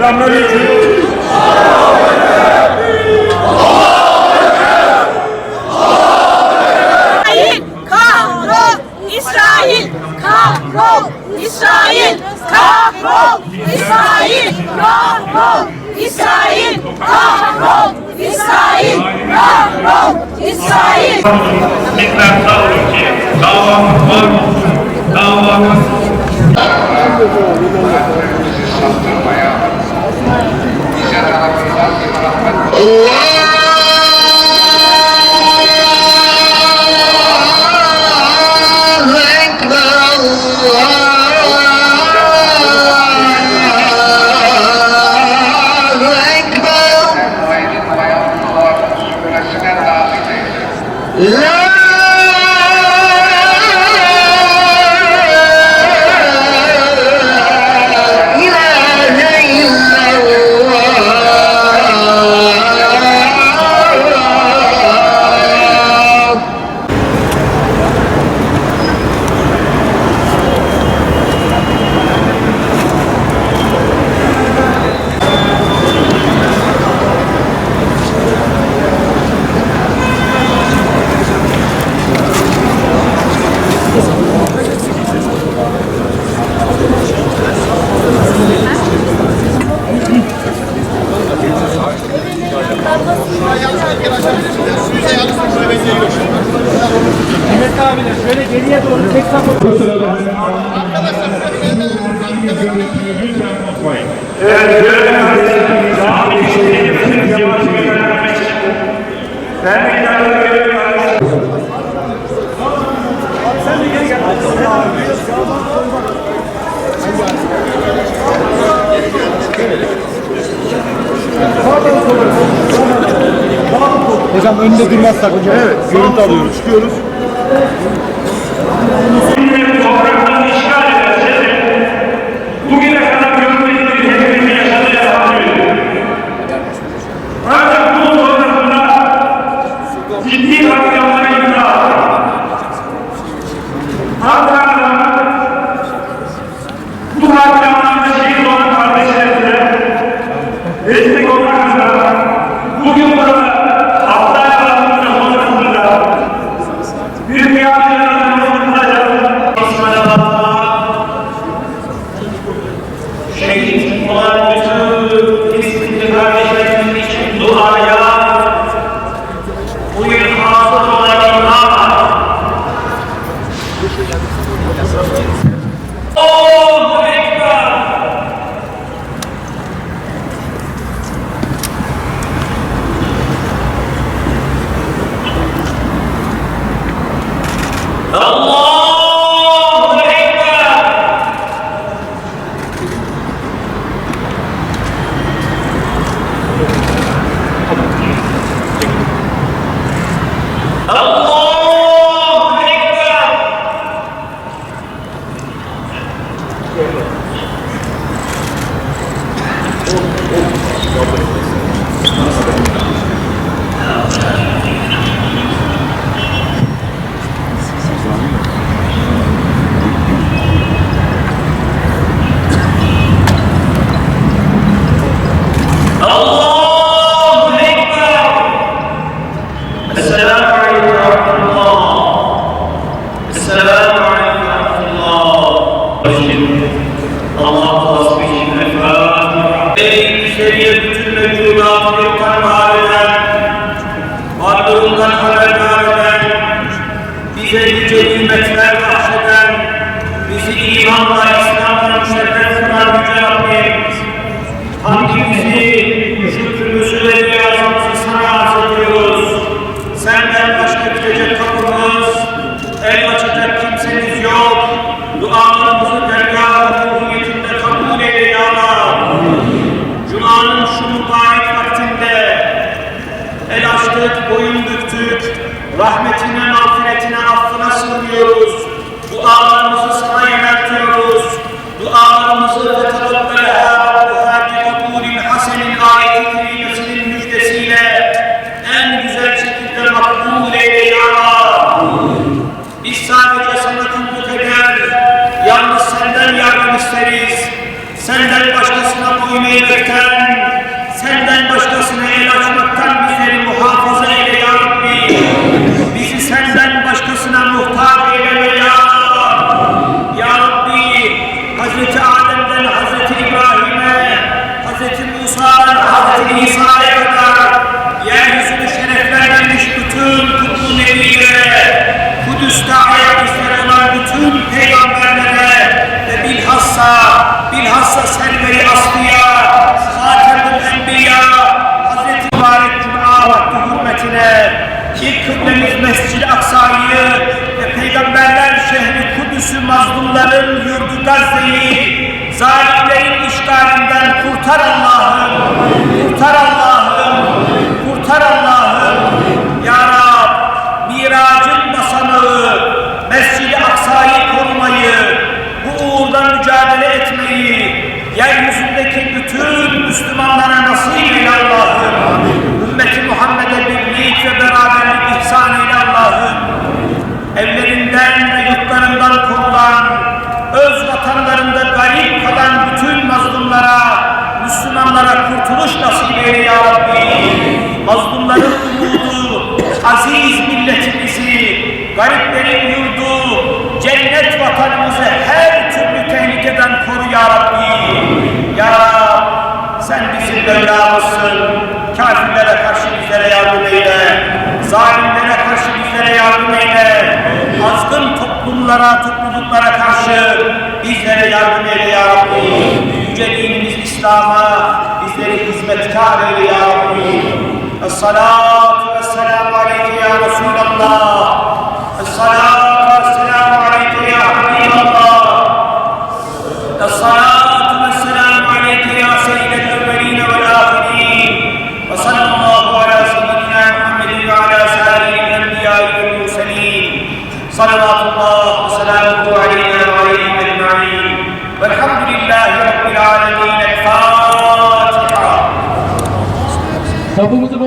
Selamünaleyküm. İsrail kahrol, İsrail kahrol, İsrail kahrol, İsrail kahrol, İsrail kahrol, İsrail. Bizler sağ olun ki davamız var, davamız. Mehmet abiler şöyle geriye doğru tek sapı. Evet, görevimiz daha bir işlerimiz yavaş göndermek için. Ben bir daha Sen de geri gel. Hocam önünde durmazsak hocam. Evet, görüntü alıyoruz. Çıkıyoruz. topraklarını işgal ederse bugüne kadar görmediğimiz hepimizin yaşadığı devam ediyor. Ancak bunun sonrasında ciddi katliamlara imza attı. Ankara'da bu katliamlarda şehit olan kardeşlerimize destek olmak üzere bugün burada Haftaya Bakanlığı sonrasında büyük bir yapılarımızı kutlayacağız. Şehit olan bütün Filistinli kardeşlerimiz için duaya bugün hasıl olan imam Allahu Ekber. Allahu Ekber. Allahu Ekber. Allahu Ekber. Esselamu Aleyküm ve Rahmetullah. Esselamu Aleyküm ve Rahmetullah. Allah tasbih için Efendimiz. Ey seriye bütün mevcudatı yoktan var eden, varlığından haberdar eden, bize yüce nimetler bahşeden, bizi imanla, İslam'la müşerref kılan yüce Rabbim, hamdimizi, şükrümüzü ve niyazımızı sana arz ediyoruz. Senden başka gidecek kapımız, el açacak kimsemiz yok. Dualarımızı dergâh-ı ruhiyetinde kabul eyle ya Rab. Cuma'nın şu mübarek vaktinde el açtık, boyun büktük, rahmetine, mağfiretine, affına sığınıyoruz. Dualarımızı sana yöneltiyoruz. Dualarımızı ve tevakkaleha Hasen'in ayet-i kerimesinin müjdesiyle en güzel şekilde makbul eyle ya Rab. Biz sadece sana kulluk eder, yalnız senden yardım isteriz. Senden başkasına boyun eğmekten bilhassa serveri asliya, Hatemül Enbiya, Hazreti Mübarek Cuma vakti hürmetine ilk kıblemiz Mescid-i Aksa'yı ve Peygamberler şehri Kudüs'ü mazlumların yurdu Gazze'yi zalimlerin işgalinden kurtar Allah'ım, kurtar Allah'ım, kurtar Allah'ım. Ya Rab, miracın basamağı, Mescid-i Aksa'yı korumayı, bu uğurda mücadele etmeyi, yeryüzündeki bütün Müslümanlara nasip eyle Allah'ım. Ümmeti Muhammed'e birlik ve beraberlik ihsan eyle Allah'ım. Evlerinden ve yurtlarından korulan, öz vatanlarında garip kalan bütün mazlumlara, Müslümanlara kurtuluş nasip eyle ya Rabbi. Mazlumların umudu, aziz milletimizi, gariplerin yurdu, cennet vatanımızı her türlü tehlikeden koru ya Rabbi. Ya Rab, sen bizim Mevlamızsın. Kafirlere karşı bizlere yardım eyle. Zalimlere karşı bizlere yardım eyle. Azgın toplumlara, topluluklara karşı bizlere yardım eyle ya Rabbi. Yüce dinimiz İslam'a bizleri hizmetkar eyle ya Rabbi. Es-salatu vesselamu aleyke ya Resulallah. Es-salatu vesselamu aleyke ya Habiballah. Es-salatu vesselamu aleyke ya seyyidel evveline vel ahirin. Ve sallallahu ala seyyidina Muhammedin ve ala sâlihil enbiyâi vel murselîn. Salavatullah ve selamuhu aleyna ve aleyhim ecma'in. Velhamdülillahi Rabbil âlemîn. El-Fâtiha. Kapımızı